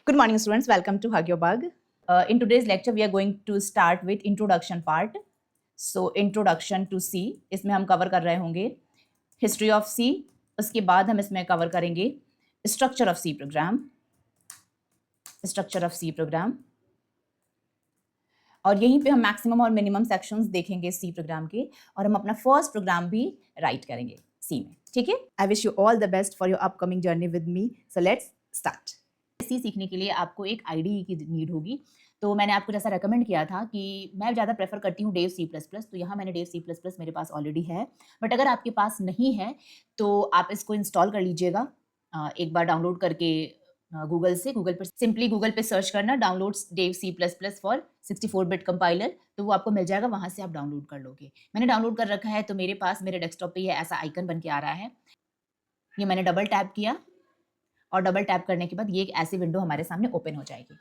Good morning, students. Welcome to Hug Your Bug. In today's lecture, we are going to start with introduction part. So, introduction to C. इसमें हम cover कर रहे होंगे history of C. उसके बाद हम इसमें cover करेंगे structure of C program. Structure of C program. और यहीं पे हम मैक्सिमम और मिनिमम सेक्शंस देखेंगे सी प्रोग्राम के और हम अपना फर्स्ट प्रोग्राम भी राइट करेंगे सी में. ठीक है. I wish you all the best for your upcoming journey with me. So let's start. C सीखने के लिए आपको एक आईडीई की नीड होगी. तो मैंने आपको जैसा रेकमेंड किया था कि मैं ज़्यादा प्रेफर करती हूँ डेव सी प्लस प्लस. तो यहाँ मैंने डेव सी प्लस प्लस मेरे पास ऑलरेडी है. बट अगर आपके पास नहीं है तो आप इसको इंस्टॉल कर लीजिएगा. एक बार डाउनलोड करके गूगल पर सिंपली गूगल पे सर्च करना downloads Dev C plus plus for 64-बिट कंपाइलर. तो वो आपको मिल जाएगा, वहाँ से आप डाउनलोड कर लोगे. मैंने डाउनलोड कर रखा है तो मेरे पास मेरे डेस्कटॉप पे ये ऐसा आइकन बन के आ रहा है. ये मैंने डबल टैप किया और डबल टैप करने के बाद ये एक ऐसी विंडो हमारे सामने ओपन हो जाएगी.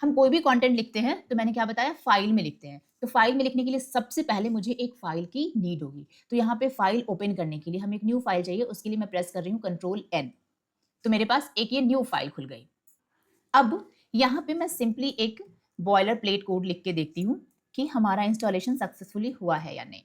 हम कोई भी कंटेंट लिखते हैं तो मैंने क्या बताया, फाइल में लिखते हैं. तो फाइल में लिखने के लिए सबसे पहले मुझे एक फाइल की नीड होगी. तो यहाँ पे फाइल ओपन करने के लिए हमें एक न्यू फाइल चाहिए. उसके लिए मैं प्रेस कर रही हूँ Ctrl+N. तो मेरे पास एक ये न्यू फाइल खुल गई. अब यहाँ पे मैं सिंपली एक बॉयलर प्लेट कोड लिख के देखती हूँ कि हमारा इंस्टॉलेशन सक्सेसफुली हुआ है या नहीं.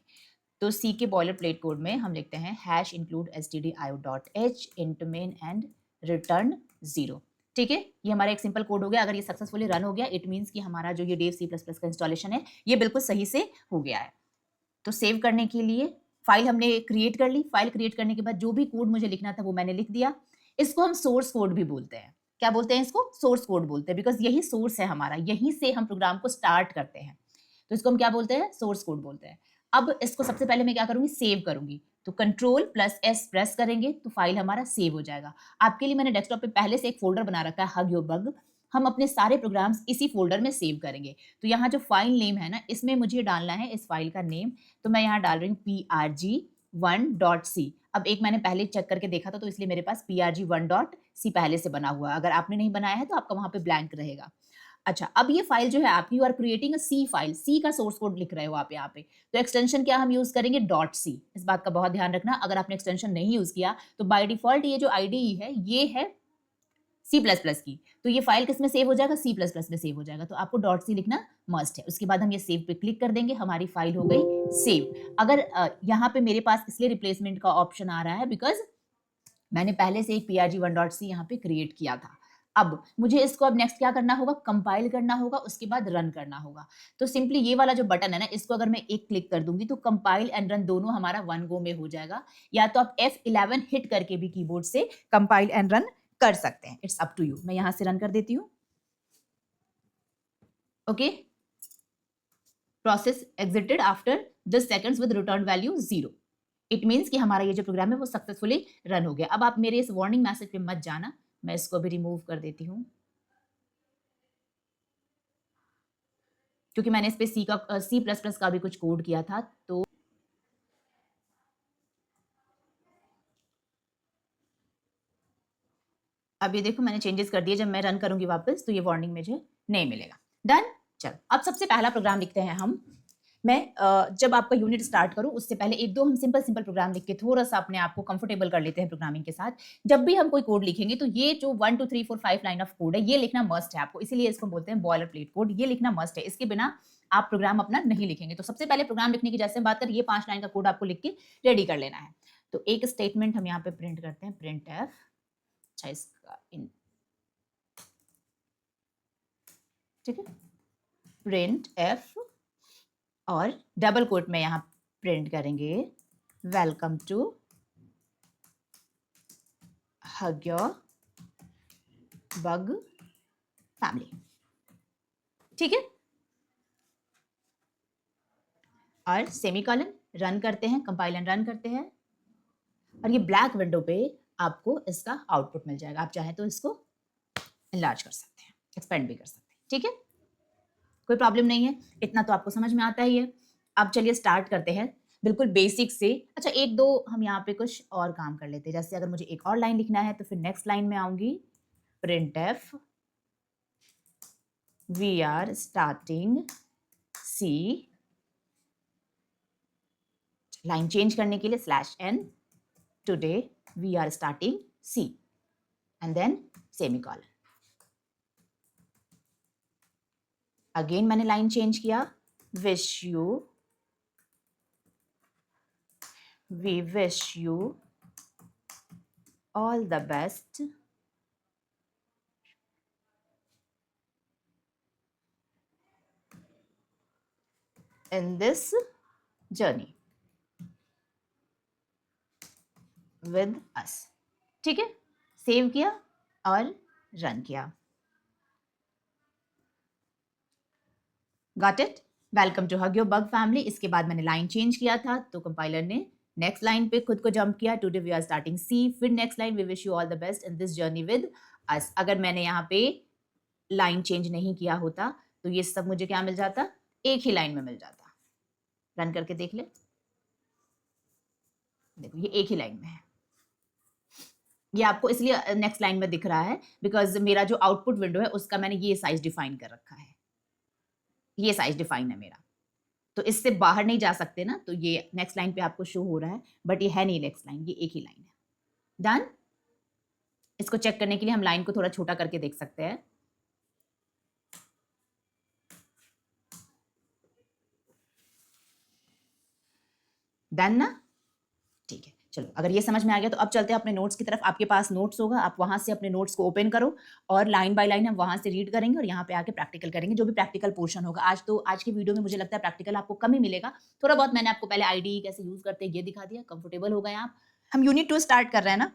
तो सी के बॉयलर प्लेट कोड में हम लिखते हैं #include stdio.h int main and return 0. ठीक है, ये हमारा एक सिंपल कोड हो गया. अगर ये सक्सेसफुली रन हो गया इट मीन्स कि हमारा जो ये डेव सी प्लस प्लस का इंस्टॉलेशन है ये बिल्कुल सही से हो गया है. तो सेव करने के लिए फाइल हमने क्रिएट कर ली. फाइल क्रिएट करने के बाद जो भी कोड मुझे लिखना था वो मैंने लिख दिया. इसको हम सोर्स कोड भी बोलते हैं. क्या बोलते हैं इसको? सोर्स कोड बोलते हैं. बिकॉज यही सोर्स है हमारा, यहीं से हम प्रोग्राम को स्टार्ट करते हैं. तो इसको हम क्या बोलते हैं? सोर्स कोड बोलते हैं. अब इसको सबसे पहले मैं क्या करूंगी, सेव करूंगी. तो Ctrl+S प्रेस करेंगे तो फाइल हमारा सेव हो जाएगा. आपके लिए मैंने डेस्कटॉप पे पहले से एक फोल्डर बना रखा है हग योर बग. हम अपने सारे प्रोग्राम्स इसी फोल्डर में सेव करेंगे. तो यहाँ जो फाइल नेम है ना, इसमें मुझे डालना है इस फाइल का नेम. तो मैं यहाँ डाल रही हूँ prg1.c. अब एक मैंने पहले चेक करके देखा था तो इसलिए मेरे पास prg1.c पहले से बना हुआ है. अगर आपने नहीं बनाया है तो आपका वहां पे ब्लैंक रहेगा. अच्छा, अब ये फाइल जो है आपकी, you are creating a C file. C का सोर्स कोड लिख रहे हो आप यहाँ पे. तो एक्सटेंशन क्या हम यूज करेंगे? .c. इस बात का बहुत ध्यान रखना. अगर आपने एक्सटेंशन नहीं यूज किया तो बाय डिफॉल्ट ये जो आईडीई है ये है सी प्लस प्लस की. तो ये फाइल किस में सेव हो जाएगा? सी प्लस प्लस में सेव हो जाएगा. तो आपको .c लिखना मस्ट है. उसके बाद हम ये सेव पे क्लिक कर देंगे. हमारी फाइल हो गई सेव. अगर यहाँ पे मेरे पास इसलिए रिप्लेसमेंट का ऑप्शन आ रहा है बिकॉज मैंने पहले से एक prg1.c यहाँ पे क्रिएट किया था. अब मुझे इसको अब नेक्स्ट क्या करना होगा? कंपाइल करना होगा, उसके बाद रन करना होगा. तो सिंपली ये वाला जो बटन है ना, इसको अगर मैं एक क्लिक कर दूंगी तो कंपाइल एंड रन दोनों हमारा वन गो में हो जाएगा. या तो आप F11 हिट करके भी कीबोर्ड से कंपाइल एंड रन कर सकते हैं. It's up to you. मैं यहां से रन कर देती हूँ. Okay, process exited after 10 seconds with return value 0. It means कि हमारा ये जो प्रोग्राम है वो सक्सेसफुली रन हो गया. अब आप मेरे इस वार्निंग मैसेज पे मत जाना, मैं इसको भी रिमूव कर देती हूँ क्योंकि मैंने इस पे सी प्लस प्लस का भी कुछ कोड किया था. तो अब ये देखो मैंने चेंजेस कर दिए. जब मैं रन करूंगी वापस तो ये वार्निंग मुझे नहीं मिलेगा. डन. चलो, अब सबसे पहला प्रोग्राम लिखते हैं हम. मैं जब आपका यूनिट स्टार्ट करूं उससे पहले एक दो हम सिंपल प्रोग्राम लिख के थोड़ा सा अपने आप को कंफर्टेबल कर लेते हैं प्रोग्रामिंग के साथ. जब भी हम कोई कोड लिखेंगे तो ये जो 1 2 3 4 5 लाइन ऑफ कोड है ये लिखना मस्ट है आपको. इसीलिए इसको बोलते हैं बॉयलर प्लेट कोड. ये लिखना मस्ट है. इसके बिना आप प्रोग्राम अपना नहीं लिखेंगे. तो सबसे पहले प्रोग्राम लिखने की जैसे हम बात करें, ये 5 लाइन का कोड आपको लिख के रेडी कर लेना है. तो एक स्टेटमेंट हम यहाँ पे प्रिंट करते हैं, प्रिंट एफ. अच्छा, इसका इन ठीक है, प्रिंट एफ और डबल कोट में यहां प्रिंट करेंगे welcome to hug your bug family. ठीक है, और सेमीकोलन. रन करते हैं, कंपाइल एंड रन करते हैं और ये ब्लैक विंडो पे आपको इसका आउटपुट मिल जाएगा. आप चाहें तो इसको इनलार्ज कर सकते हैं, एक्सपेंड भी कर सकते हैं. ठीक है, कोई प्रॉब्लम नहीं है. इतना तो आपको समझ में आता ही है. अब चलिए स्टार्ट करते हैं बिल्कुल बेसिक से. अच्छा, एक दो हम यहाँ पे कुछ और काम कर लेते हैं. जैसे अगर मुझे एक और लाइन लिखना है तो फिर नेक्स्ट लाइन में आऊंगी, printf we are starting C. Line change करने के लिए /n today we are starting C and then semicolon. Again मैंने लाइन चेंज किया, we wish you all the best in this journey with us. ठीक है, save किया और run किया. Got it? Welcome to hug your bug family. इसके बाद मैंने लाइन चेंज किया था तो कंपाइलर ने नेक्स्ट लाइन पे खुद को जंप किया. Today we are starting C. फिर next line, we wish you all the best in this journey with us. अगर मैंने यहाँ पे लाइन चेंज नहीं किया होता तो ये सब मुझे क्या मिल जाता? एक ही लाइन में मिल जाता. रन करके देख ले. देखो ये एक ही लाइन में है. ये आपको इसलिए नेक्स्ट लाइन में दिख रहा है बिकॉज मेरा जो आउटपुट विंडो है उसका मैंने ये साइज डिफाइन कर रखा है. ये साइज डिफाइन है मेरा, तो इससे बाहर नहीं जा सकते ना. तो ये नेक्स्ट लाइन पे आपको शो हो रहा है, बट ये है नहीं नेक्स्ट लाइन, ये एक ही लाइन है. डन. इसको चेक करने के लिए हम लाइन को थोड़ा छोटा करके देख सकते हैं. डन ना? ठीक है, चलो अगर ये समझ में आ गया तो अब चलते हैं अपने नोट्स की तरफ. आपके पास नोट्स होगा, आप वहां से अपने नोट्स को ओपन करो और लाइन बाय लाइन हम वहां से रीड करेंगे और यहाँ पे आके प्रैक्टिकल करेंगे, जो भी प्रैक्टिकल पोर्शन होगा. आज की वीडियो में मुझे लगता है प्रैक्टिकल आपको कम ही मिलेगा. थोड़ा बहुत मैंने आपको पहले आईडी कैसे यूज करते हैं ये दिखा दिया, कंफर्टेबल हो गए आप. हम यूनिट 2 स्टार्ट कर रहे हैं ना,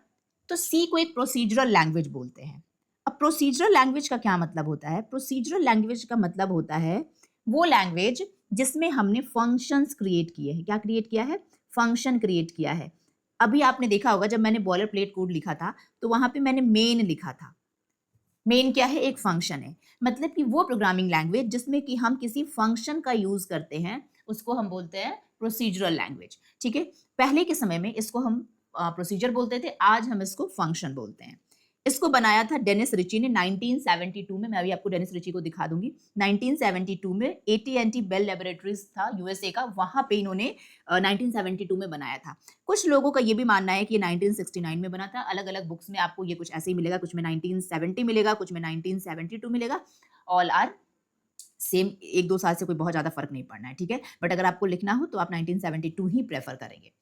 तो सी को एक प्रोसीजरल लैंग्वेज बोलते हैं. अब प्रोसीजरल लैंग्वेज का क्या मतलब होता है? प्रोसीजरल लैंग्वेज का मतलब होता है वो लैंग्वेज जिसमें हमने फंक्शंस क्रिएट किए हैं. क्या क्रिएट किया है? फंक्शन क्रिएट किया है. अभी आपने देखा होगा जब मैंने बॉयलर प्लेट कोड लिखा था तो वहां पे मैंने मेन लिखा था. मेन क्या है? एक फंक्शन है. मतलब कि वो प्रोग्रामिंग लैंग्वेज जिसमें कि हम किसी फंक्शन का यूज करते हैं उसको हम बोलते हैं प्रोसीजरल लैंग्वेज. ठीक है, पहले के समय में इसको हम प्रोसीजर बोलते थे, आज हम इसको फंक्शन बोलते हैं. इसको बनाया था डेनिस रिची ने 1972 में. मैं अभी आपको डेनिस रिची को दिखा दूंगी. 1972 में AT&T बेल लेबोरेटरीज था यूएसए का, वहां पे इन्होंने 1972 में बनाया था. कुछ लोगों का ये भी मानना है कि ये 1969 में बना था. अलग अलग बुक्स में आपको ये कुछ ऐसे ही मिलेगा, कुछ में 1970 मिलेगा, कुछ में 1972 मिलेगा. ऑल आर सेम, 1-2 साल से कोई बहुत ज्यादा फर्क नहीं पड़ना है. ठीक है, बट अगर आपको लिखना हो तो आप 1972 ही प्रेफर करेंगे.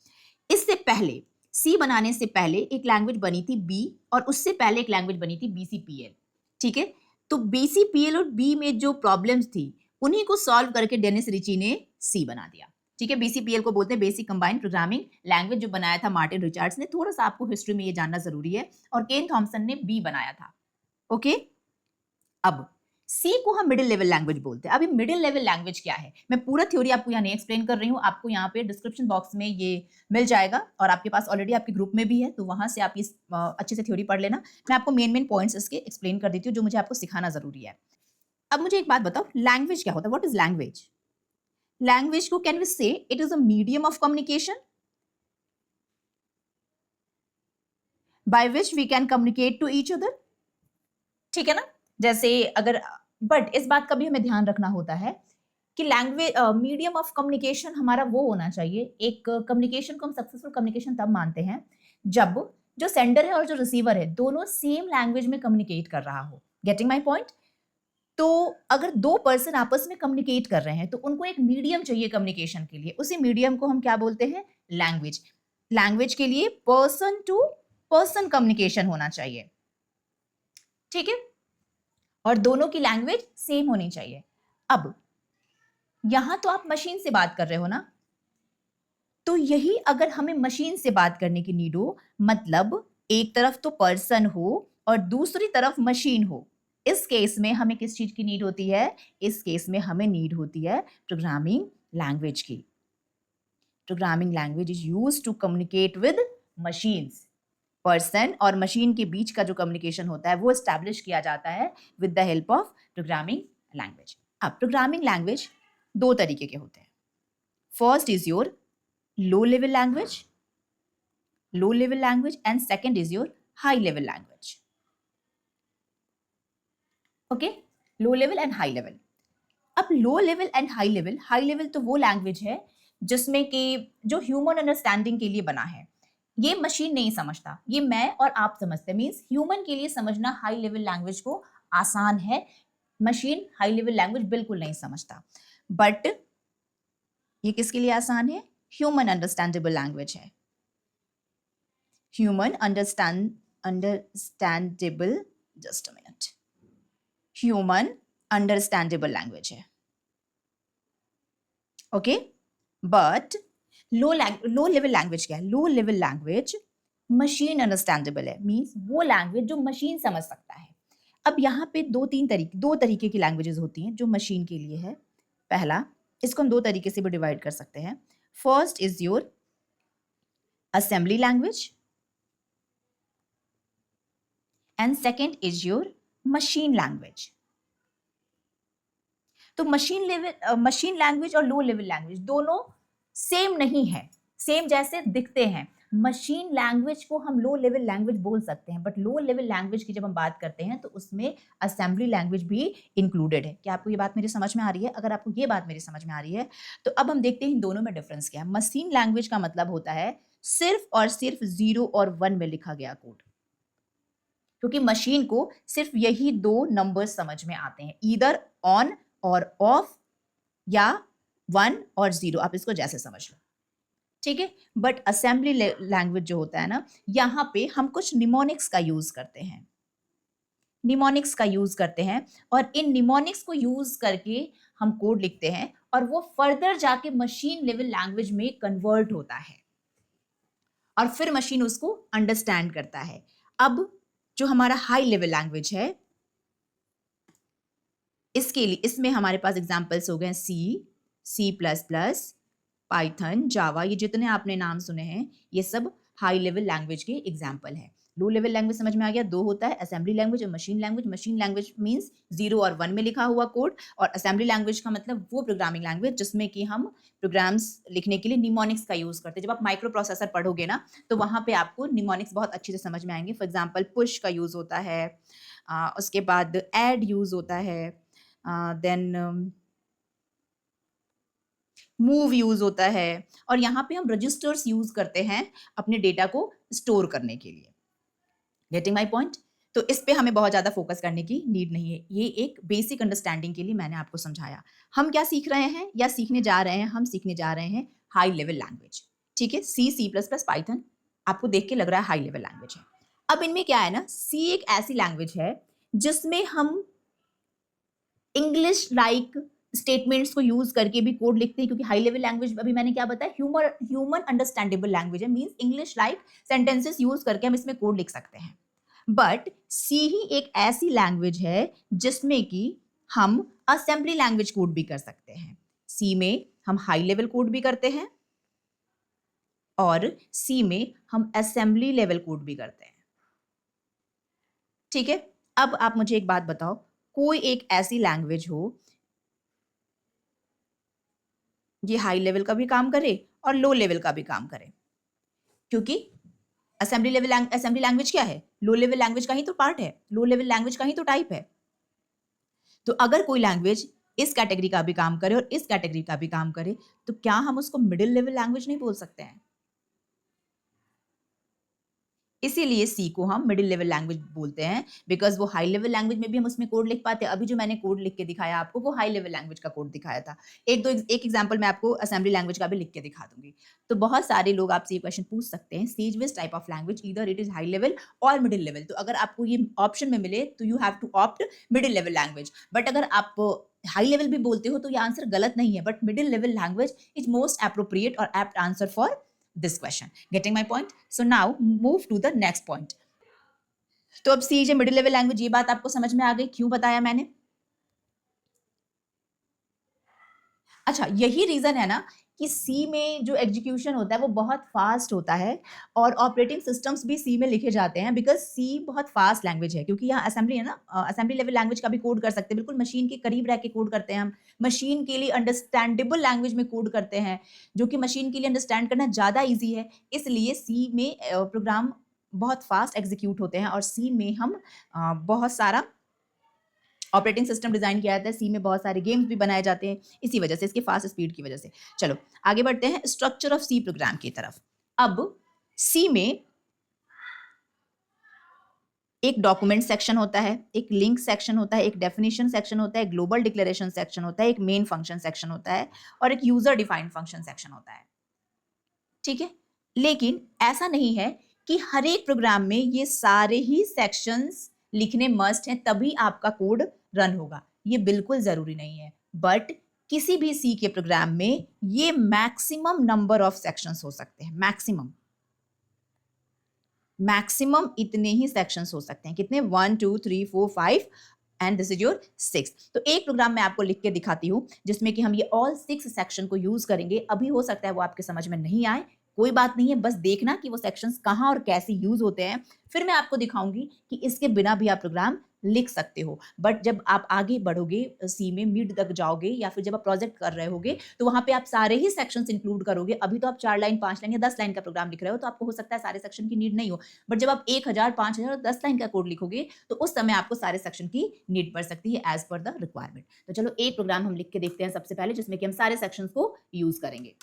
इससे पहले सी बनाने से पहले एक लैंग्वेज बनी थी बी, और उससे पहले एक लैंग्वेज बनी थी BCPL. ठीक है, तो BCPL और बी में जो प्रॉब्लम्स थी उन्हीं को सॉल्व करके डेनिस रिची ने सी बना दिया. ठीक है, BCPL को बोलते हैं बेसिक कंबाइंड प्रोग्रामिंग लैंग्वेज, जो बनाया था मार्टिन रिचर्ड्स ने. थोड़ा सा आपको हिस्ट्री में ये जानना जरूरी है. और केन थॉमसन ने बी बनाया था. ओके, अब सी को हम मिडिल लेवल लैंग्वेज बोलते हैं. अभी मिडिल लेवल लैंग्वेज क्या है, मैं पूरा थ्योरी आपको यहाँ नहीं एक्सप्लेन कर रही हूँ. आपको यहाँ पे डिस्क्रिप्शन बॉक्स में ये मिल जाएगा और आपके पास ऑलरेडी आपके ग्रुप में भी है, तो वहां से आप इस अच्छे से थ्योरी पढ़ लेना. मैं आपको मेन पॉइंट्स इसके एक्सप्लेन कर देती हूँ जो मुझे आपको सिखाना जरूरी है. अब मुझे एक बात बताओ, लैंग्वेज क्या होता है? What is language? लैंग्वेज को can we say it is a medium of communication by which we can communicate to each other. ठीक है ना? जैसे अगर, बट इस बात का भी हमें ध्यान रखना होता है कि लैंग्वेज मीडियम ऑफ कम्युनिकेशन हमारा वो होना चाहिए. एक कम्युनिकेशन को हम सक्सेसफुल कम्युनिकेशन तब मानते हैं जब जो सेंडर है और जो रिसीवर है दोनों सेम लैंग्वेज में कम्युनिकेट कर रहा हो. Getting my point? तो अगर दो पर्सन आपस में कम्युनिकेट कर रहे हैं तो उनको एक मीडियम चाहिए कम्युनिकेशन के लिए. उसी मीडियम को हम क्या बोलते हैं? लैंग्वेज. लैंग्वेज के लिए पर्सन टू पर्सन कम्युनिकेशन होना चाहिए. ठीक है, और दोनों की लैंग्वेज सेम होनी चाहिए. अब यहां तो आप मशीन से बात कर रहे हो ना, तो यही अगर हमें मशीन से बात करने की नीड हो, मतलब एक तरफ तो पर्सन हो और दूसरी तरफ मशीन हो, इस केस में हमें किस चीज की नीड होती है? इस केस में हमें नीड होती है प्रोग्रामिंग लैंग्वेज की. Programming language is used to communicate with machines. Person और मशीन के बीच का जो कम्युनिकेशन होता है वो एस्टैब्लिश किया जाता है with the help of programming language. अब प्रोग्रामिंग लैंग्वेज दो तरीके के होते हैं. First is your low level language and second is your high level language. Okay, low level and high level. अब low level and high level तो वो language है जिसमें कि जो ह्यूमन अंडरस्टैंडिंग के लिए बना है. ये मशीन नहीं समझता, ये मैं और आप समझते हैं. मीन्स ह्यूमन के लिए समझना हाई लेवल लैंग्वेज को आसान है. मशीन हाई लेवल लैंग्वेज बिल्कुल नहीं समझता, बट ये किसके लिए आसान है? ह्यूमन अंडरस्टैंडेबल लैंग्वेज है। Human understandable, just a minute, human understandable language है, okay. But low level language क्या है? Low level language machine understandable है, मींस वो लैंग्वेज जो मशीन समझ सकता है। अब यहाँ पे दो तरीके की लैंग्वेजेस होती हैं जो मशीन के लिए है। पहला, इसको हम दो तरीके से भी डिवाइड कर सकते हैं। First is your assembly language and second is your machine language. तो मशीन लैंग्वेज और लो लेवल लैंग्वेज दोनों सेम नहीं है, सेम जैसे दिखते हैं। मशीन लैंग्वेज को हम लो लेवल लैंग्वेज बोल सकते हैं, बट लो लेवल लैंग्वेज की जब हम बात करते हैं तो उसमें असेंबली लैंग्वेज भी इंक्लूडेड है। क्या आपको ये बात मेरी समझ में आ रही है? अगर आपको ये बात मेरी समझ में आ रही है तो अब हम देखते हैं इन दोनों में डिफरेंस क्या है। मशीन लैंग्वेज का मतलब होता है सिर्फ और सिर्फ 0 और 1 में लिखा गया कोड, क्योंकि मशीन को सिर्फ यही दो नंबर्स समझ में आते हैं, ईदर ऑन और ऑफ या 1 और 0, आप इसको जैसे समझ लो, ठीक है। बट असेंबली लैंग्वेज जो होता है ना, यहाँ पे हम कुछ निमोनिक्स का यूज करते हैं, निमोनिक्स का यूज करते हैं, और इन निमोनिक्स को यूज करके हम कोड लिखते हैं और वो फर्दर जाके मशीन लेवल लैंग्वेज में कन्वर्ट होता है और फिर मशीन उसको अंडरस्टैंड करता है। अब जो हमारा हाई लेवल लैंग्वेज है, इसके लिए इसमें हमारे पास एग्जांपल्स हो गए सी प्लस प्लस, पाइथन, जावा, ये जितने आपने नाम सुने हैं ये सब हाई लेवल लैंग्वेज के एग्जांपल हैं। लो लेवल लैंग्वेज समझ में आ गया, दो होता है, असेंबली लैंग्वेज और machine language. Machine language means 0 और 1 में लिखा हुआ कोड, और असेंबली लैंग्वेज का मतलब वो प्रोग्रामिंग लैंग्वेज जिसमें कि हम प्रोग्राम्स लिखने के लिए निमोनिक्स का यूज करते हैं। जब आप माइक्रो प्रोसेसर पढ़ोगे ना तो वहां पे आपको निमोनिक्स बहुत अच्छे से समझ में आएंगे। फॉर एग्जाम्पल पुश का यूज होता है, उसके बाद एड यूज होता है, देन मूव यूज होता है, और यहाँ पे हम रजिस्टर्स यूज करते हैं अपने डेटा को स्टोर करने के लिए। Getting my point? तो इस पे हमें बहुत ज्यादा फोकस करने की नीड नहीं है, ये एक बेसिक अंडरस्टैंडिंग के लिए मैंने आपको समझाया। हम क्या सीख रहे हैं या सीखने जा रहे हैं? हम सीखने जा रहे हैं हाई लेवल लैंग्वेज, ठीक है। सी प्लस प्लस, पाइथन आपको देख के लग रहा है हाई लेवल लैंग्वेज है। अब इनमें क्या है ना, सी एक ऐसी लैंग्वेज है जिसमें हम इंग्लिश लाइक स्टेटमेंट्स को यूज करके भी कोड लिखते हैं, क्योंकि हाई लेवल लैंग्वेज अभी मैंने क्या बताया, ह्यूमन अंडरस्टैंडेबल लैंग्वेज है, means English like sentences use करके हम इसमें कोड लिख सकते हैं। बट सी ही एक ऐसी लैंग्वेज है जिसमें कि हम असेंबली लैंग्वेज कोड भी कर सकते हैं। सी में हम हाई लेवल कोड भी करते हैं और सी में हम असेंबली लेवल कोड भी करते हैं, ठीक है। अब आप मुझे एक बात बताओ, कोई एक ऐसी लैंग्वेज हो ये हाई लेवल का भी काम करे और लो लेवल का भी काम करे, क्योंकि असेंबली लैंग्वेज क्या है? लो लेवल लैंग्वेज का ही तो पार्ट है, लो लेवल लैंग्वेज का ही तो टाइप है। तो अगर कोई लैंग्वेज इस कैटेगरी का भी काम करे और इस कैटेगरी का भी काम करे तो क्या हम उसको मिडिल लेवल लैंग्वेज नहीं बोल सकते हैं? इसीलिए सी को हम मिडिल लेवल लैंग्वेज बोलते हैं, बिकॉज वो हाई लेवल लैंग्वेज में भी हम उसमें कोड लिख पाते हैं। अभी जो मैंने कोड लिख के दिखाया आपको वो हाई लेवल लैंग्वेज का कोड दिखाया था। एक एग्जांपल मैं आपको असेंबली लैंग्वेज का भी लिख के दिखा दूंगी। तो बहुत सारे लोग आपसे ये क्वेश्चन पूछ सकते हैं, sees which type of language, either it is high level और मिडिल लेवल। तो अगर आपको ये ऑप्शन में मिले तो you have to opt middle level language. But अगर आप हाई लेवल भी बोलते हो तो ये आंसर गलत नहीं है, but middle level language is most appropriate और apt answer for this question. Getting my point? So now move to the next point. तो अब सी मिडिल लेवल लैंग्वेज, ये बात आपको समझ में आ गई, क्यों बताया मैंने? अच्छा, यही रीजन है ना कि सी में जो एग्जीक्यूशन होता है वो बहुत फास्ट होता है और ऑपरेटिंग सिस्टम्स भी सी में लिखे जाते हैं, बिकॉज सी बहुत फास्ट लैंग्वेज है। क्योंकि यहाँ असेंबली है ना, असेंबली लेवल लैंग्वेज का भी कोड कर सकते हैं, बिल्कुल मशीन के करीब रह के कोड करते हैं हम, मशीन के लिए अंडरस्टैंडेबल लैंग्वेज में कोड करते हैं, जो कि मशीन के लिए अंडरस्टैंड करना ज़्यादा ईजी है। इसलिए सी में प्रोग्राम बहुत फास्ट एग्जीक्यूट होते हैं और सी में हम बहुत सारा ऑपरेटिंग सिस्टम डिजाइन किया जाता है, सी में बहुत सारे गेम्स भी बनाए जाते हैं, इसी वजह से, इसके फास्ट स्पीड की वजह से। चलो आगे बढ़ते हैं स्ट्रक्चर ऑफ सी प्रोग्राम की तरफ। अब सी में एक डॉक्यूमेंट सेक्शन होता है, एक लिंक सेक्शन होता है, एक डेफिनेशन सेक्शन होता है, एक ग्लोबल डिक्लेरेशन सेक्शन होता है, एक मेन फंक्शन सेक्शन होता है और एक यूजर डिफाइंड फंक्शन सेक्शन होता है। ठीक है, लेकिन ऐसा नहीं है कि हर एक प्रोग्राम में ये सारे ही सेक्शंस लिखने मस्ट हैं तभी आपका कोड रन होगा, ये बिल्कुल जरूरी नहीं है। बट किसी भी सी के प्रोग्राम में ये मैक्सिमम नंबर ऑफ सेक्शंस हो सकते हैं, मैक्सिमम इतने ही सेक्शंस हो सकते हैं। कितने? 1 2 3 4 5 एंड दिस इज योर 6। तो एक प्रोग्राम मैं आपको लिख के दिखाती हूँ जिसमें कि हम ये ऑल 6 सेक्शन को यूज करेंगे। अभी हो सकता है वो आपके समझ में नहीं आए, कोई बात नहीं है, बस देखना कि वो सेक्शंस कहाँ और कैसे यूज होते हैं। फिर मैं आपको दिखाऊंगी कि इसके बिना भी आप प्रोग्राम लिख सकते हो। बट जब आप आगे बढ़ोगे सी में, मिड तक जाओगे या फिर जब आप प्रोजेक्ट कर रहे होगे तो वहां पे आप सारे ही सेक्शंस इंक्लूड करोगे। अभी तो आप 4 लाइन 5 लाइन या 10 लाइन का प्रोग्राम लिख रहे हो तो आपको हो सकता है सारे सेक्शन की नीड नहीं हो। बट जब आप 1000 5000 और 10 लाइन का कोड लिखोगे तो उस समय आपको सारे सेक्शन की नीड पड़ सकती है एज पर द रिक्वायरमेंट। तो चलो एक प्रोग्राम हम लिख के देखते हैं सबसे पहले, जिसमें कि हम सारे सेक्शंस को यूज करेंगे।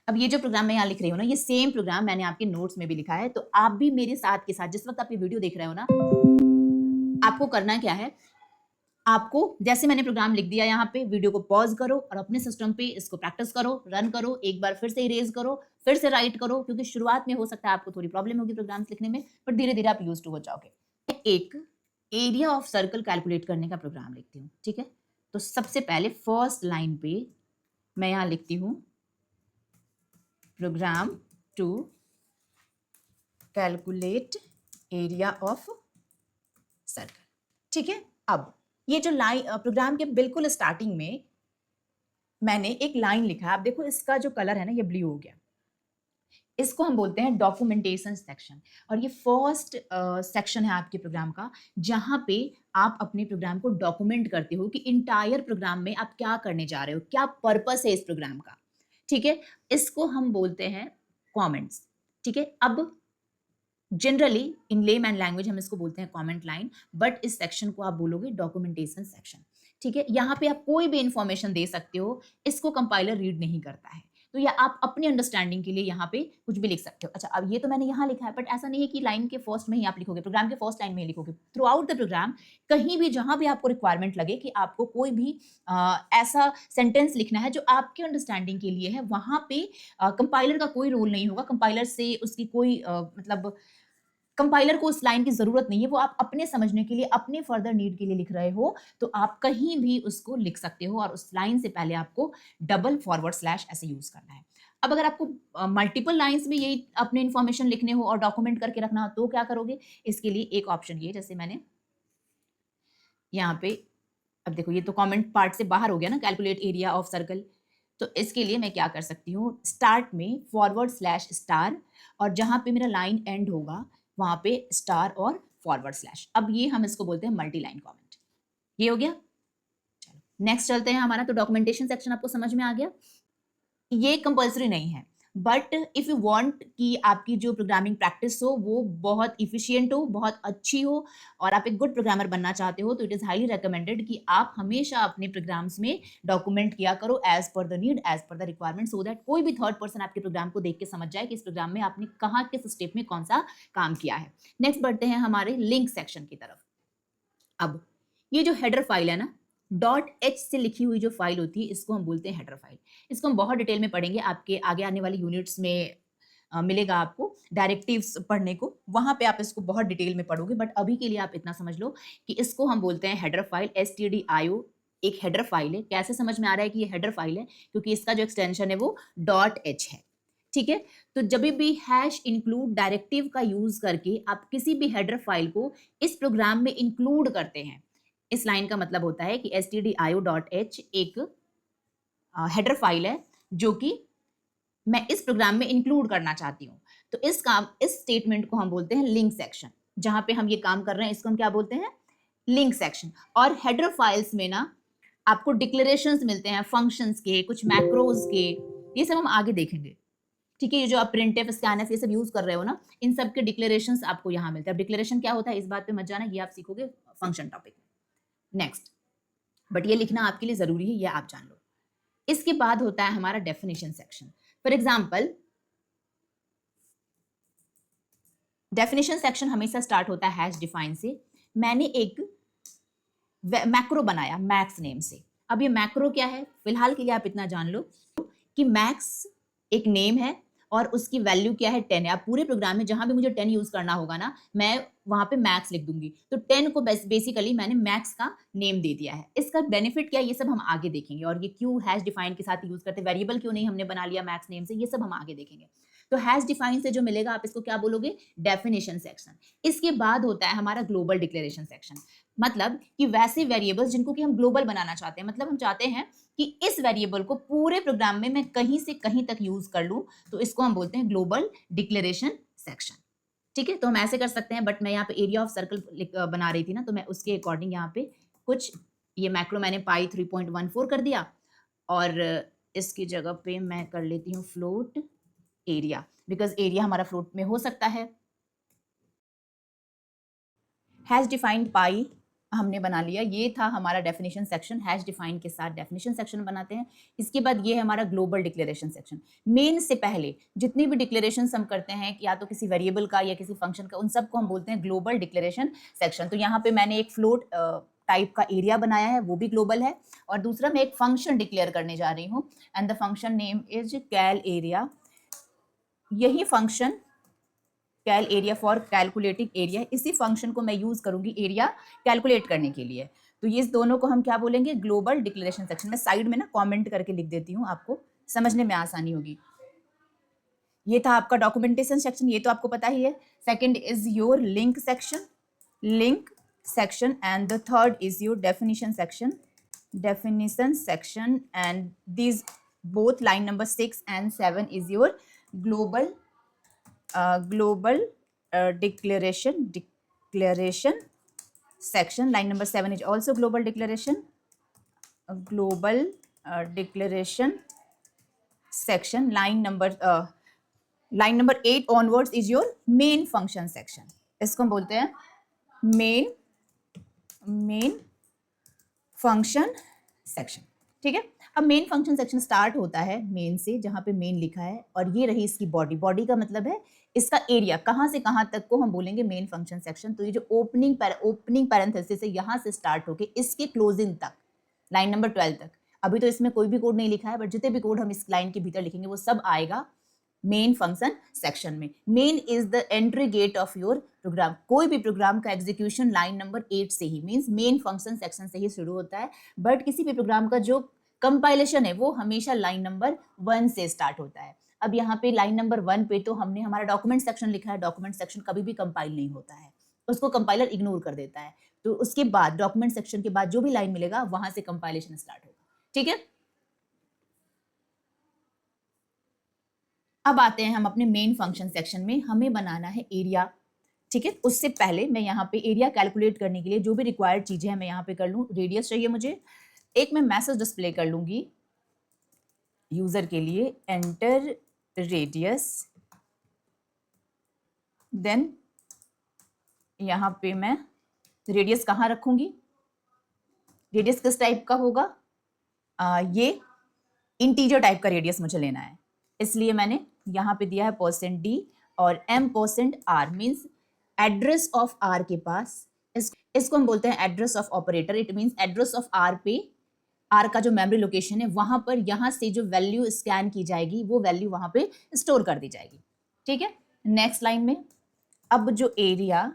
अब ये जो प्रोग्राम मैं यहाँ लिख रही हूँ ना, ये सेम प्रोग्राम मैंने आपके नोट्स में भी लिखा है। तो आप भी मेरे साथ के साथ जिस वक्त आप ये वीडियो देख रहे हो ना, आपको करना क्या है, आपको जैसे मैंने प्रोग्राम लिख दिया यहाँ पे, वीडियो को पॉज करो और अपने सिस्टम पे इसको प्रैक्टिस करो, रन करो, एक बार फिर से इरेज करो, फिर से राइट करो, क्योंकि शुरुआत में हो सकता है आपको थोड़ी प्रॉब्लम होगी प्रोग्राम्स लिखने में, पर धीरे धीरे आप यूज टू हो जाओगे। एक एरिया ऑफ सर्कल कैलकुलेट करने का प्रोग्राम लिखती हूँ। ठीक है, तो सबसे पहले फर्स्ट लाइन पे मैं यहाँ लिखती हूँ program to calculate area of circle. ठीक है, अब ये जो लाइन प्रोग्राम के बिल्कुल स्टार्टिंग में मैंने एक लाइन लिखा है। आप देखो इसका जो कलर है ना, ये ब्लू हो गया। इसको हम बोलते हैं डॉक्यूमेंटेशन सेक्शन। और ये फर्स्ट सेक्शन है आपके प्रोग्राम का, जहां पे आप अपने प्रोग्राम को डॉक्यूमेंट करते हो कि इंटायर प्रोग्राम में आप क्या करने जा रहे हो, क्या पर्पस है इस प्रोग्राम का। ठीक है, इसको हम बोलते हैं कमेंट्स। ठीक है, अब जनरली इन लेमैन लैंग्वेज हम इसको बोलते हैं कमेंट लाइन, बट इस सेक्शन को आप बोलोगे डॉक्यूमेंटेशन सेक्शन। ठीक है, यहाँ पे आप कोई भी इंफॉर्मेशन दे सकते हो, इसको कंपाइलर रीड नहीं करता है। तो या आप अपनी अंडरस्टैंडिंग के लिए यहाँ पे कुछ भी लिख सकते हो। अच्छा, अब ये तो मैंने यहाँ लिखा है, बट ऐसा नहीं है कि लाइन के फर्स्ट में ही आप लिखोगे, प्रोग्राम के फर्स्ट लाइन में ही लिखोगे। थ्रू आउट द प्रोग्राम कहीं भी जहां भी आपको रिक्वायरमेंट लगे कि आपको कोई भी ऐसा सेंटेंस लिखना है जो आपके अंडरस्टैंडिंग के लिए है, वहां पे कंपाइलर का कोई रोल नहीं होगा। कंपाइलर से उसकी कोई मतलब कंपाइलर को उस लाइन की जरूरत नहीं है, वो आप अपने समझने के लिए, अपने फर्दर नीड के लिए लिख रहे हो, तो आप कहीं भी उसको लिख सकते हो। और उस लाइन से पहले आपको डबल फॉरवर्ड स्लैश ऐसे यूज करना है। अब अगर आपको मल्टीपल लाइंस में यही अपने इंफॉर्मेशन लिखने हो और डॉक्यूमेंट करके रखना हो तो क्या करोगे? इसके लिए एक ऑप्शन ये, जैसे मैंने यहाँ पे, अब देखो ये तो कमेंट पार्ट से बाहर हो गया ना, कैलकुलेट एरिया ऑफ सर्कल। तो इसके लिए मैं क्या कर सकती हूँ, स्टार्ट में फॉरवर्ड स्लैश स्टार, और जहां पे मेरा लाइन एंड होगा वहां पे स्टार और फॉरवर्ड स्लैश। अब ये हम इसको बोलते हैं मल्टी लाइन कमेंट। ये हो गया। चलो नेक्स्ट चलते हैं हमारा। तो डॉक्यूमेंटेशन सेक्शन आपको समझ में आ गया। ये कंपल्सरी नहीं है, बट इफ यू वांट कि आपकी जो प्रोग्रामिंग प्रैक्टिस हो वो बहुत इफिशियंट हो, बहुत अच्छी हो, और आप एक गुड प्रोग्रामर बनना चाहते हो, तो इट इज हाईली रिकमेंडेड कि आप हमेशा अपने प्रोग्राम्स में डॉक्यूमेंट किया करो as per the need, as per the requirement, so that कोई भी थर्ड पर्सन आपके प्रोग्राम को देख के समझ जाए कि इस प्रोग्राम में आपने कहाँ, किस स्टेप में कौन सा काम किया है। नेक्स्ट बढ़ते हैं हमारे लिंक सेक्शन की तरफ। अब ये जो हेडर फाइल है ना, .h से लिखी हुई जो फाइल होती है, इसको हम बोलते हैं हेडर फाइल। इसको हम बहुत डिटेल में पढ़ेंगे, आपके आगे आने वाली यूनिट्स में मिलेगा आपको डायरेक्टिव्स पढ़ने को, वहां पे आप इसको बहुत डिटेल में पढ़ोगे। बट अभी के लिए आप इतना समझ लो कि इसको हम बोलते हैं हेडर फाइल। stdio एक हेडर फाइल है। कैसे समझ में आ रहा है कि ये हेडर फाइल है? क्योंकि इसका जो एक्सटेंशन है वो .h है। ठीक है, तो जब भी हैश इंक्लूड डायरेक्टिव का यूज करके आप किसी भी हेडर फाइल को इस प्रोग्राम में इंक्लूड करते हैं, इस लाइन का मतलब होता है कि stdio.h एक हेडर फाइल है जो कि मैं इस प्रोग्राम में इंक्लूड करना चाहती हूँ। तो इस स्टेटमेंट को हम बोलते हैं लिंक सेक्शन। जहां पे हम ये काम कर रहे हैं इसको हम क्या बोलते हैं? Link section. और हेडर फाइल्स में ना आपको डिक्लेरेशंस मिलते हैं, फंक्शंस के, कुछ मैक्रोज के, ये सब हम आगे देखेंगे। ठीक है, ये जो आप प्रिंटफ, स्कैनफ ये सब यूज कर रहे हो ना, इन सब के डिक्लेरेशंस आपको यहाँ मिलते हैं। डिक्लेरेशन क्या होता है इस बात पे मत जाना, ये आप सीखोगे फंक्शन टॉपिक में नेक्स्ट, बट ये लिखना आपके लिए जरूरी है, ये आप जान लो। इसके बाद होता है हमारा definition section. For example definition section हमेशा स्टार्ट होता है हैश डिफाइन से। मैंने एक मैक्रो बनाया मैक्स नेम से। अब ये मैक्रो क्या है, फिलहाल के लिए आप इतना जान लो कि मैक्स एक नेम है और उसकी वैल्यू क्या है 10 है। आप पूरे प्रोग्राम में जहां भी मुझे 10 यूज करना होगा ना, मैं वहां पे मैक्स लिख दूंगी। तो 10 को बेसिकली मैंने मैक्स का नेम दे दिया है। इसका बेनिफिट क्या है ये सब हम आगे देखेंगे, और ये क्यों हैश डिफाइन के साथ यूज करते, वेरिएबल क्यों नहीं हमने बना लिया मैक्स नेम से, ये सब हम आगे देखेंगे। तो हैश डिफाइन से जो मिलेगा आप इसको क्या बोलोगे, डेफिनेशन सेक्शन। इसके बाद होता है हमारा ग्लोबल डिक्लेरेशन सेक्शन, मतलब कि वैसे वेरिएबल्स जिनको कि हम ग्लोबल बनाना चाहते हैं, मतलब हम चाहते हैं कि इस वेरिएबल को पूरे प्रोग्राम में मैं कहीं से कहीं तक यूज कर लूं, तो इसको हम बोलते हैं ग्लोबल डिक्लेरेशन सेक्शन। ठीक है, तो हम ऐसे कर सकते हैं, बट मैं यहाँ पे एरिया ऑफ सर्कल बना रही थी ना, तो मैं उसके अकॉर्डिंग यहाँ पे कुछ ये मैक्रो मैंने पाई 3.14 कर दिया, और इसकी जगह पे मैं कर लेती हूँ फ्लोट एरिया, बिकॉज एरिया हमारा फ्लोट में हो सकता है। हैश डिफाइंड पाई हमने बना लिया, ये था हमारा डेफिनेशन सेक्शन। हैश डिफाइन के साथ डेफिनेशन सेक्शन बनाते हैं। इसके बाद ये है हमारा ग्लोबल डिक्लेरेशन सेक्शन। मेन से पहले जितनी भी डिक्लेरेशन हम करते हैं, या तो किसी वेरिएबल का या किसी फंक्शन का, उन सबको हम बोलते हैं ग्लोबल डिक्लेरेशन सेक्शन। तो यहाँ पे मैंने एक फ्लोट टाइप का एरिया बनाया है, वो भी ग्लोबल है। और दूसरा मैं एक फंक्शन डिक्लेयर करने जा रही हूँ, and the function name is calc area. यही function calc area for calculating area, इसी फंक्शन को मैं यूज करूंगी एरिया कैलकुलेट करने के लिए। तो ये दोनों को हम क्या बोलेंगे, ग्लोबल डिक्लेरेशन सेक्शन। मैं साइड में ना कमेंट करके लिख देती हूँ, आपको समझने में आसानी होगी। ये था आपका डॉक्यूमेंटेशन सेक्शन, ये तो आपको पता ही है। Second is your link section, link section, and the third is your definition section, definition section, and these both line number 6 and 7 is your global declaration section. Line number 7 is also global declaration section. Line number 8 onwards is your main function section. इसको हम बोलते हैं main function section. ठीक है, अब main function section start होता है main से, जहां पे मेन लिखा है, और ये रही इसकी बॉडी। बॉडी का मतलब है इसका एरिया, कहां से कहां तक को हम बोलेंगे मेन फंक्शन सेक्शन। तो ये जो ओपनिंग पैरेंथेसिस है, यहां से स्टार्ट होके इसके क्लोजिंग तक, लाइन नंबर 12 तक। अभी तो इसमें कोई भी कोड नहीं लिखा है, बट जितने भी कोड हम इस लाइन के भीतर लिखेंगे वो सब आएगा मेन फंक्शन सेक्शन में। Main is the entry gate of your program. कोई भी प्रोग्राम का एग्जीक्यूशन लाइन नंबर 8 से ही, मींस मेन फंक्शन सेक्शन से ही शुरू होता है। बट किसी भी प्रोग्राम का जो कंपाइलेशन है वो हमेशा लाइन नंबर 1 से स्टार्ट होता है। अब यहाँ पे लाइन नंबर 1 पे तो हमने हमारा डॉक्यूमेंट सेक्शन लिखा है। डॉक्यूमेंट सेक्शन कभी भी कंपाइल नहीं होता है, उसको कंपाइलर इग्नोर कर देता है। तो उसके बाद डॉक्यूमेंट सेक्शन के बाद जो भी लाइन मिलेगा वहां से कंपाइलेशन स्टार्ट होगा। ठीक है, अब आते हैं हम अपने मेन फंक्शन सेक्शन में। हमें बनाना है एरिया। ठीक है, उससे पहले मैं यहाँ पे एरिया कैलकुलेट करने के लिए जो भी रिक्वायर्ड चीजें हैं मैं यहाँ पे कर लूँ। रेडियस चाहिए मुझे, एक मैं मैसेज डिस्प्ले कर लूंगी यूजर के लिए, एंटर रेडियस। देन यहाँ पे मैं रेडियस कहाँ रखूंगी, रेडियस किस टाइप का होगा, ये इंटीजर टाइप का रेडियस मुझे लेना है, इसलिए मैंने यहाँ पे दिया है %d और m%r, means address of r के पास। इसको हम बोलते हैं address of operator. It means address of r पे, r का जो मेमोरी लोकेशन है वहां पर, यहाँ से जो वैल्यू स्कैन की जाएगी वो वैल्यू वहां पे स्टोर कर दी जाएगी। ठीक है, नेक्स्ट लाइन में अब जो एरिया,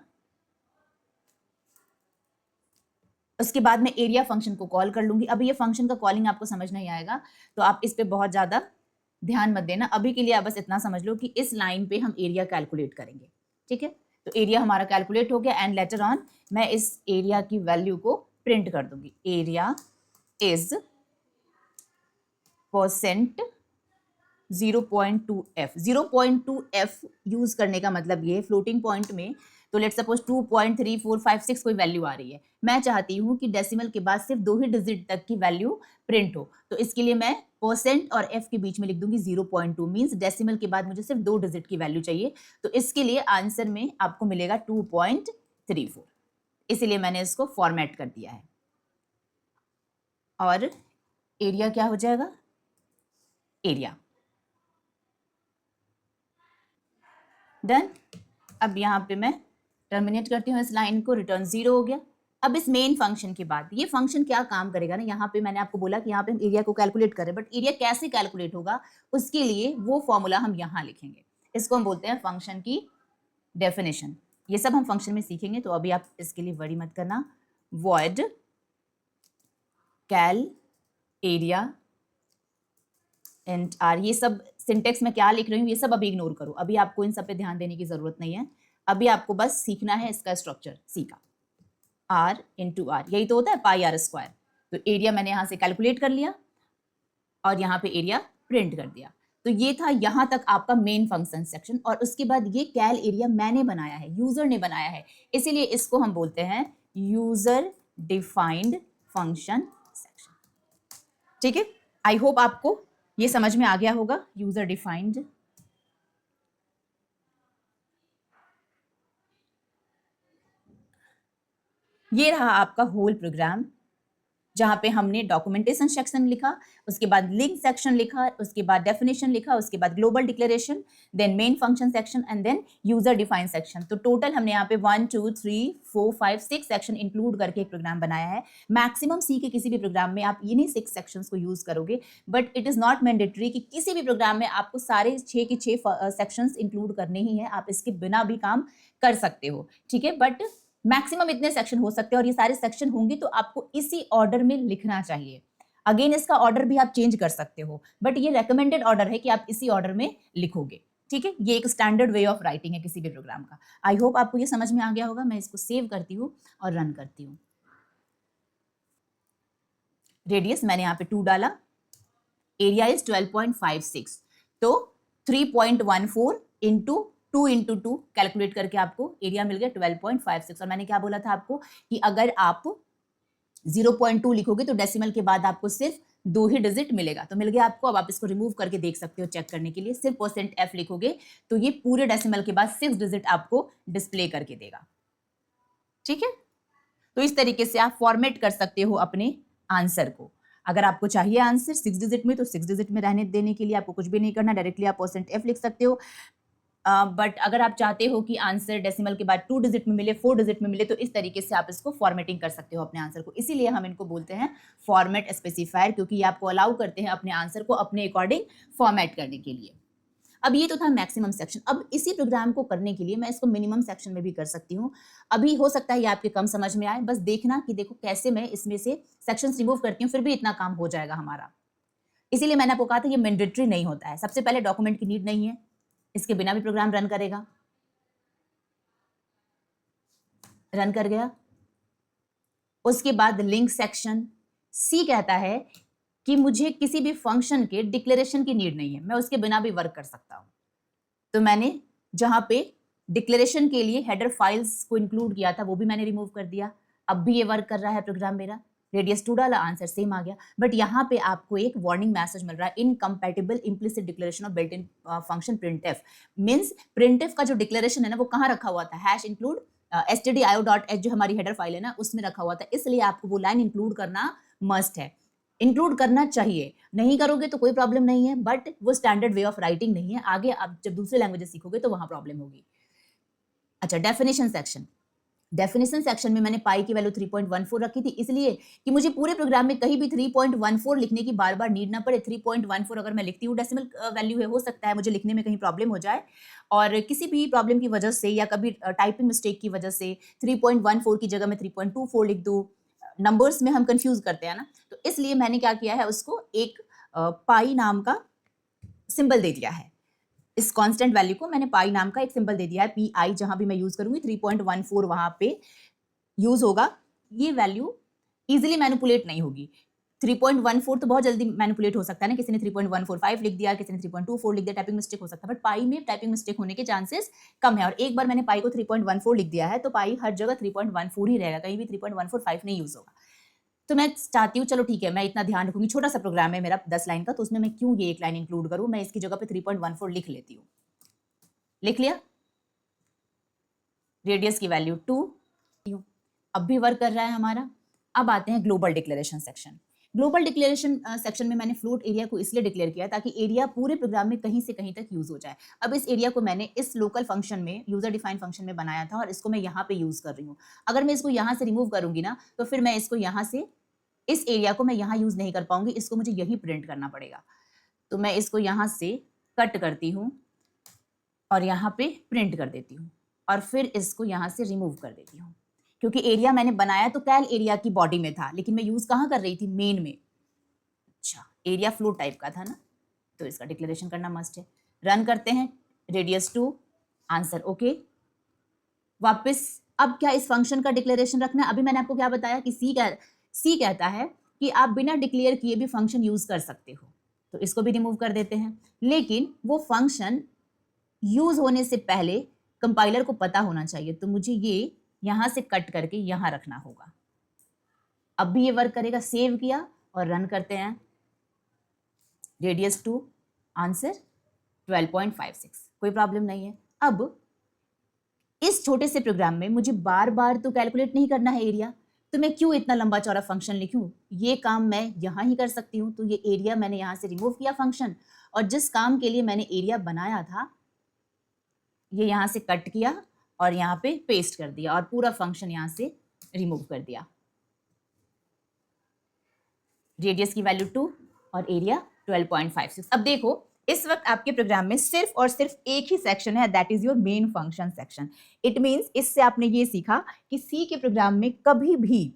उसके बाद मैं एरिया फंक्शन को कॉल कर लूंगी। अभी ये फंक्शन का कॉलिंग आपको समझ नहीं आएगा, तो आप इस पे बहुत ज्यादा ध्यान मत देना। अभी के लिए आप बस इतना समझ लो कि इस लाइन पे हम एरिया कैलकुलेट करेंगे। ठीक है, तो एरिया हमारा कैलकुलेट हो गया, एंड लेटर ऑन मैं इस एरिया की वैल्यू को प्रिंट कर दूंगी। Area is % 0.2f। 0.2f use करने का मतलब ये फ्लोटिंग पॉइंट में, तो लेट्स सपोज 2.3456 कोई वैल्यू आ रही है, मैं चाहती हूँ कि डेसिमल के बाद सिर्फ 2 ही डिजिट तक की वैल्यू प्रिंट हो। तो इसके लिए मैं % और f के बीच में लिख दूंगी 0.2, मीन्स डेसिमल के बाद मुझे सिर्फ 2 डिजिट की वैल्यू चाहिए। तो इसके लिए आंसर में आपको मिलेगा 2.34, इसीलिए मैंने इसको फॉर्मेट कर दिया है। और एरिया क्या हो जाएगा, एरिया डन। अब यहाँ पे मैं टर्मिनेट करती हूँ इस लाइन को, रिटर्न 0 हो गया। अब इस मेन फंक्शन के बाद ये फंक्शन क्या काम करेगा ना, यहाँ पे मैंने आपको बोला कि यहाँ पे हम एरिया को कैलकुलेट करें, बट एरिया कैसे कैलकुलेट होगा उसके लिए वो फॉर्मूला हम यहाँ लिखेंगे। इसको हम बोलते हैं फंक्शन की डेफिनेशन। ये सब हम फंक्शन में सीखेंगे, तो अभी आप इसके लिए वरी मत करना। Void cal area and r, ये सब सिंटेक्स में क्या लिख रही हूँ ये सब अभी इग्नोर करो, अभी आपको इन सब पे ध्यान देने की जरूरत नहीं है। अभी आपको बस सीखना है इसका स्ट्रक्चर, सी का आर इंटू आर, यही तो होता है पाई आर स्क्वायर। तो एरिया मैंने यहाँ से कैलकुलेट कर लिया और यहाँ पे एरिया प्रिंट कर दिया। तो ये था यहाँ तक आपका मेन फंक्शन सेक्शन, और उसके बाद ये कैल एरिया मैंने बनाया है, यूजर ने बनाया है, इसीलिए इसको हम बोलते हैं यूजर डिफाइंड फंक्शन सेक्शन। ठीक है, आई होप आपको ये समझ में आ गया होगा, यूजर डिफाइंड। ये रहा आपका होल प्रोग्राम, जहां पे हमने डॉक्यूमेंटेशन सेक्शन लिखा, उसके बाद लिंक सेक्शन लिखा, उसके बाद डेफिनेशन लिखा, उसके बाद global declaration, then main function section and then user define section. तो टोटल हमने यहाँ पे 1 2 3 4 5 6 सेक्शन इंक्लूड करके एक प्रोग्राम बनाया है। मैक्सिमम सी के किसी भी प्रोग्राम में आप इन्हीं 6 सेक्शंस को यूज करोगे, but it is not mandatory कि किसी भी प्रोग्राम में आपको सारे 6 के 6 सेक्शंस इंक्लूड करने ही है, आप इसके बिना भी काम कर सकते हो। ठीक है, बट मैक्सिमम इतने सेक्शन हो सकते हैं, और ये सारे सेक्शन होंगे तो आपको इसी ऑर्डर में लिखना चाहिए। अगेन इसका ऑर्डर भी आप चेंज कर सकते हो, बट ये रेकमेंडेड ऑर्डर है कि आप इसी ऑर्डर में लिखोगे। ठीक है, ये एक स्टैंडर्ड वे ऑफ राइटिंग है किसी भी प्रोग्राम का। आई होप आपको ये समझ में आ गया होगा। मैं इसको सेव करती हूँ और रन करती हूँ। रेडियस मैंने यहाँ पे 2 डाला, एरिया इज 12.56, तो 3.14 इंटू 2 इंटू 2 कैलकुलेट करके आपको एरिया मिल गया 12.56। और मैंने क्या बोला था आपको कि अगर आप 0.2 लिखोगे तो डेसिमल के बाद आपको सिर्फ 2 ही डिजिट मिलेगा, तो मिल गया आपको। अब आप इसको रिमूव करके देख सकते हो चेक करने के लिए। सिर्फ %f लिखोगे तो ये पूरे डेसिमल के बाद 6 डिजिट आपको डिस्प्ले करके देगा। ठीक है, तो इस तरीके से आप फॉर्मेट कर सकते हो अपने आंसर को। अगर आपको चाहिए आंसर 6 डिजिट में, तो 6 डिजिट में रहने देने के लिए आपको कुछ भी नहीं करना, डायरेक्टली आप %f लिख सकते हो। बट अगर आप चाहते हो कि आंसर डेसिमल के बाद 2 डिजिट में मिले, 4 डिजिट में मिले, तो इस तरीके से आप इसको फॉर्मेटिंग कर सकते हो अपने आंसर को। इसीलिए हम इनको बोलते हैं फॉर्मेट स्पेसिफायर, क्योंकि ये आपको अलाउ करते हैं अपने आंसर को अपने अकॉर्डिंग फॉर्मेट करने के लिए। अब ये तो था मैक्सिमम सेक्शन। अब इसी प्रोग्राम को करने के लिए मैं इसको मिनिमम सेक्शन में भी कर सकती हूँ। अभी हो सकता है ये आपके कम समझ में आए, बस देखना कि देखो कैसे मैं इसमें से सेक्शंस रिमूव करती हूँ, फिर भी इतना काम हो जाएगा हमारा। इसीलिए मैंने आपको कहा था ये मैंडेटरी नहीं होता है। सबसे पहले डॉक्यूमेंट की नीड नहीं है, इसके बिना भी प्रोग्राम रन करेगा। रन कर गया। उसके बाद लिंक सेक्शन, सी कहता है कि मुझे किसी भी फंक्शन के डिक्लेरेशन की नीड नहीं है, मैं उसके बिना भी वर्क कर सकता हूं। तो मैंने जहां पे डिक्लेरेशन के लिए हेडर फाइल्स को इंक्लूड किया था वो भी मैंने रिमूव कर दिया। अब भी ये वर्क कर रहा है प्रोग्राम मेरा। रेडियस 2 डाला, आंसर सेम आ गया, बट यहाँ पे आपको एक वार्निंग मैसेज मिल रहा है, incompatible implicit declaration of built in function printf. Means printf का जो डिक्लेरेशन है ना वो कहाँ रखा हुआ था, हैश इंक्लूड stdio.h जो हमारी हेडर फाइल है ना उसमें रखा हुआ था, इसलिए आपको वो लाइन इंक्लूड करना मस्ट है, इंक्लूड करना चाहिए। नहीं करोगे तो कोई प्रॉब्लम नहीं है, बट वो स्टैंडर्ड वे ऑफ राइटिंग नहीं है। आगे आप जब दूसरे लैंग्वेजेस सीखोगे तो वहां प्रॉब्लम होगी। अच्छा, डेफिनेशन सेक्शन। डेफिनेशन सेक्शन में मैंने पाई की वैल्यू 3.14 रखी थी, इसलिए कि मुझे पूरे प्रोग्राम में कहीं भी 3.14 लिखने की बार बार नीड ना पड़े। 3.14 अगर मैं लिखती हूँ डेसिमल वैल्यू है, हो सकता है मुझे लिखने में कहीं प्रॉब्लम हो जाए, और किसी भी प्रॉब्लम की वजह से या कभी टाइपिंग मिस्टेक की वजह से 3.14 की जगह मैं 3.24 लिख दूँ। नंबर्स में हम कंफ्यूज करते हैं ना, तो इसलिए मैंने क्या किया है, उसको एक पाई नाम का सिंबल दे दिया है। इस कांस्टेंट वैल्यू को मैंने पाई नाम का एक सिंबल दे दिया है, पी आई। जहां भी मैं यूज करूंगी 3.14 वहां पे यूज होगा। ये वैल्यू इजीली मैनिपुलेट नहीं होगी। 3.14 तो बहुत जल्दी मैनिपुलेट हो सकता है ना, किसी ने 3.145 लिख दिया, किसी ने 3.24 लिख दिया, टाइपिंग मिस्टेक हो सकता है, बट पाई में टाइपिंग मिस्टेक होने के चांसेस कम है। और एक बार मैंने पाई को 3.14 लिख दिया है तो पाई हर जगह 3.14 ही रहेगा, कहीं भी 3.145 नहीं यूज होगा। तो मैं चाहती हूँ चलो ठीक है, मैं इतना ध्यान रखूंगी, छोटा सा प्रोग्राम है मेरा 10 लाइन का, तो उसमें मैं क्यों ये एक लाइन इंक्लूड करूँ, मैं इसकी जगह पे 3.14 लिख लेती हूँ। लिख लिया। रेडियस की वैल्यू 2, अब भी वर्क कर रहा है हमारा। अब आते हैं global declaration section. Global declaration section में मैंने फ्लोट एरिया को इसलिए डिक्लेयर किया ताकि एरिया पूरे प्रोग्राम में कहीं से कहीं तक यूज हो जाए। अब इस एरिया को मैंने इस लोकल फंक्शन में, यूजर डिफाइन फंक्शन में बनाया था और इसको मैं यहाँ पे यूज कर रही हूँ। अगर मैं इसको यहाँ से रिमूव करूंगी ना तो फिर मैं इसको यहाँ से, इस एरिया को मैं यहाँ यूज नहीं कर पाऊंगी, इसको मुझे यहीं प्रिंट करना पड़ेगा। तो मैं इसको यहाँ से कट करती हूँ और यहाँ पे प्रिंट कर देती हूँ और फिर इसको यहाँ से रिमूव कर देती हूँ, क्योंकि एरिया मैंने बनाया तो कैल एरिया की बॉडी में था, लेकिन मैं यूज कहाँ कर रही थी, मेन में। अच्छा, एरिया फ्लोट टाइप का था ना, तो इसका डिक्लेरेशन करना मस्ट है। रन करते हैं, रेडियस 2, आंसर ओके। वापस अब क्या इस फंक्शन का डिक्लेरेशन रखना है। अभी मैंने आपको क्या बताया कि सी कहता है कि आप बिना डिक्लेयर किए भी फंक्शन यूज कर सकते हो, तो इसको भी रिमूव कर देते हैं। लेकिन वो फंक्शन यूज होने से पहले कंपाइलर को पता होना चाहिए, तो मुझे ये यहां से कट करके यहां रखना होगा। अब भी ये वर्क करेगा। सेव किया और रन करते हैं, रेडियस 2, आंसर 12.56, कोई प्रॉब्लम नहीं है। अब इस छोटे से प्रोग्राम में मुझे बार बार तो कैलकुलेट नहीं करना है एरिया, तो मैं क्यों इतना लंबा चौड़ा फंक्शन लिखूं, ये काम मैं यहाँ ही कर सकती हूँ। तो ये एरिया मैंने यहाँ से रिमूव किया फंक्शन, और जिस काम के लिए मैंने एरिया बनाया था ये यहाँ से कट किया और यहाँ पे पेस्ट कर दिया और पूरा फंक्शन यहाँ से रिमूव कर दिया। रेडियस की वैल्यू 2 और एरिया 12.56। अब देखो इस वक्त आपके प्रोग्राम में सिर्फ और सिर्फ एक ही सेक्शन है, that is your main function section. It means इससे आपने ये सीखा कि सी के प्रोग्राम में कभी भी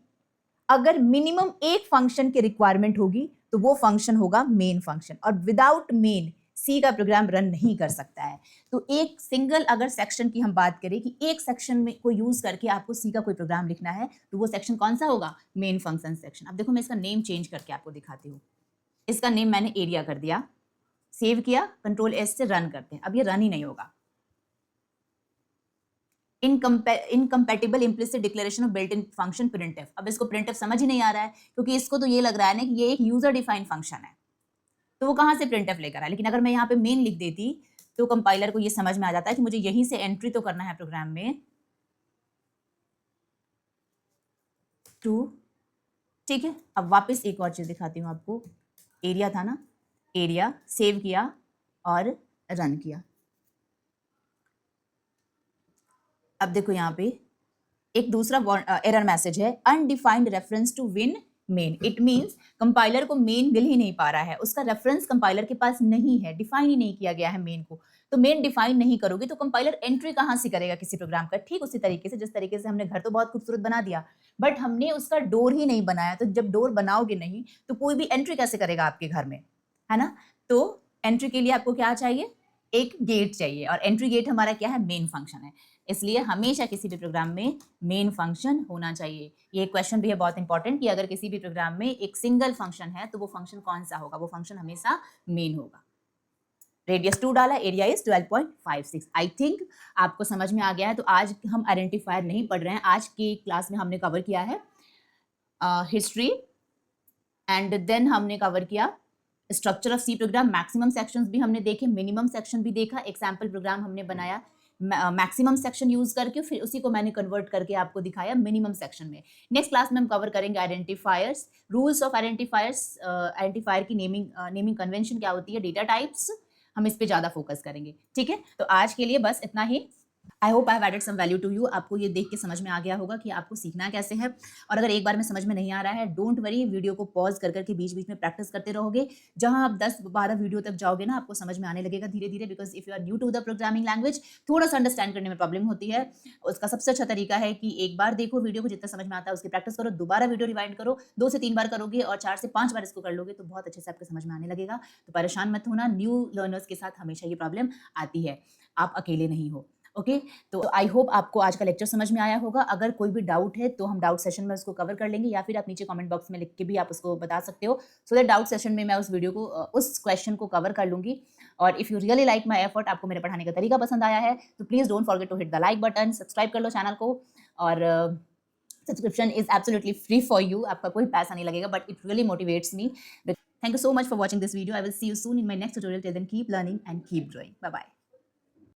अगर मिनिमम एक फंक्शन की रिक्वायरमेंट होगी तो वो फंक्शन होगा मेन फंक्शन, और विदाउट मेन सी का प्रोग्राम रन नहीं कर सकता है। तो एक सिंगल अगर सेक्शन की हम बात करें कि एक सेक्शन में को यूज करके आपको सी का कोई प्रोग्राम लिखना है, तो वो सेक्शन कौन सा होगा, मेन फंक्शन सेक्शन। अब देखो मैं इसका नेम चेंज करके आपको दिखाती हूँ। इसका नेम मैंने एरिया कर दिया, सेव किया, कंट्रोल एस से रन करते हैं। अब ये रन ही नहीं होगा। Incompatible implicit declaration of built in function printf. अब इसको प्रिंटफ समझ ही नहीं आ रहा है, क्योंकि इसको तो ये लग रहा है ना कि ये एक यूजर डिफाइंड फंक्शन है, तो वो कहाँ से प्रिंटफ लेकर आए। लेकिन अगर मैं यहाँ पे मेन लिख देती तो कंपाइलर को ये समझ में आ जाता है कि मुझे यहीं से एंट्री तो करना है प्रोग्राम में 2। ठीक है, अब वापस एक और चीज दिखाती हूँ आपको। एरिया था ना, एरिया सेव किया और रन किया। अब देखो यहाँ पे एक दूसरा एरर मैसेज है, undefined reference to win main. It means compiler को मेन मिल ही नहीं पा रहा है, उसका रेफरेंस कंपाइलर के पास नहीं है, डिफाइन ही नहीं किया गया है मेन को। तो मेन डिफाइन नहीं करोगे तो कंपाइलर एंट्री कहाँ से करेगा किसी प्रोग्राम का। ठीक उसी तरीके से जिस तरीके से हमने घर तो बहुत खूबसूरत बना दिया, बट हमने उसका डोर ही नहीं बनाया। तो जब डोर बनाओगे नहीं तो कोई भी एंट्री कैसे करेगा आपके घर में, है ना। तो एंट्री के लिए आपको क्या चाहिए, एक गेट चाहिए, और एंट्री गेट हमारा क्या है, मेन फंक्शन है। इसलिए हमेशा किसी भी प्रोग्राम में मेन फंक्शन होना चाहिए। ये क्वेश्चन भी है बहुत इंपॉर्टेंट कि अगर किसी भी प्रोग्राम में एक सिंगल फंक्शन है तो वो फंक्शन कौन सा होगा, वो फंक्शन हमेशा मेन होगा। रेडियस 2 डाला, एरिया इज 12.56। आई थिंक आपको समझ में आ गया है। तो आज हम आइडेंटिफायर नहीं पढ़ रहे हैं, आज की क्लास में हमने कवर किया है हिस्ट्री, एंड देन हमने कवर किया structure of C program. Maximum sections भी हमने देखे, मिनिमम सेक्शन भी देखा। एक सैम्पल प्रोग्राम हमने बनाया मैक्सिमम सेक्शन यूज करके, फिर उसी को मैंने कन्वर्ट करके आपको दिखाया मिनिमम सेक्शन में। नेक्स्ट क्लास में हम कवर करेंगे identifiers, rules of identifiers, identifier की नेमिंग कन्वेंशन क्या होती है, डेटा टाइप्स, हम इस पे ज्यादा फोकस करेंगे। ठीक है, तो आज के लिए बस इतना ही। I hope I have added some value to you. आपको ये देख के समझ में आ गया होगा कि आपको सीखना कैसे है। और अगर एक बार में समझ में नहीं आ रहा है, डोंट वरी, वीडियो को पॉज कर करके बीच बीच में प्रैक्टिस करते रहोगे। जहां आप 10-12 वीडियो तक जाओगे ना, आपको समझ में आने लगेगा धीरे धीरे। Because if you are new to the programming language, थोड़ा सा अंडरस्टैंड करने में प्रॉब्लम होती है। उसका सबसे अच्छा तरीका है कि एक बार देखो वीडियो को, जितना समझ में आता है उसकी प्रैक्टिस करो, दोबारा वीडियो रिवाइंड करो। 2 से 3 बार करोगे और 4 से 5 बार इसको कर लोगे तो बहुत अच्छे से आपको समझ में आने लगेगा। तो परेशान मत होना, न्यू लर्नर्स के साथ हमेशा ये प्रॉब्लम आती है, आप अकेले नहीं हो। ओके, तो आई होप आपको आज का लेक्चर समझ में आया होगा। अगर कोई भी डाउट है तो हम डाउट सेशन में उसको कवर कर लेंगे, या फिर आप नीचे कमेंट बॉक्स में लिख के भी आप उसको बता सकते हो, सो दैट डाउट सेशन में मैं उस वीडियो को, उस क्वेश्चन को कवर कर लूंगी। और if you really like my effort, आपको मेरे पढ़ाने का तरीका पसंद आया है, तो please don't forget to hit the like button, subscribe कर लो चैनल को। और subscription is absolutely free for you, आपका कोई पैसा नहीं लगेगा, but it really motivates me. Thank you so much for watching this video. I will see you soon in my next tutorial. Till then, keep learning and keep growing. Bye bye.